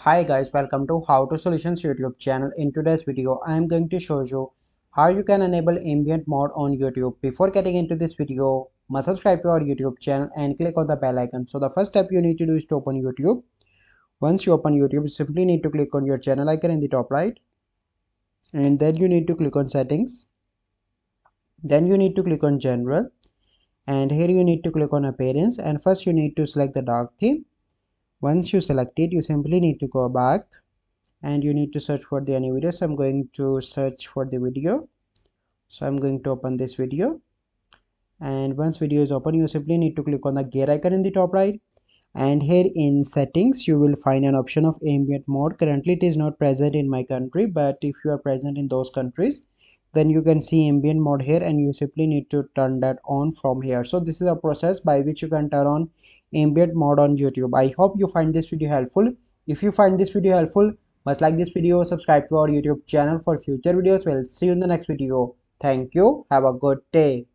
Hi guys, welcome to How to Solutions YouTube channel. In today's video, I am going to show you how you can enable ambient mode on YouTube. Before getting into this video, must subscribe to our YouTube channel and click on the bell icon. So the first step you need to do is to open YouTube. Once you open YouTube, you simply need to click on your channel icon in the top right, and then you need to click on settings. Then you need to click on general, and here you need to click on appearance, and first you need to select the dark theme. Once you select it, you simply need to go back and you need to search for the any video. So I'm going to search for the video. So I'm going to open this video, and once video is open, you simply need to click on the gear icon in the top right, and here in settings you will find an option of ambient mode. Currently it is not present in my country, but if you are present in those countries, then you can see ambient mode here, and you simply need to turn that on from here. So this is a process by which you can turn on ambient mode on YouTube. I hope you find this video helpful. If you find this video helpful, must like this video, subscribe to our YouTube channel for future videos. We'll see you in the next video. Thank you. Have a good day.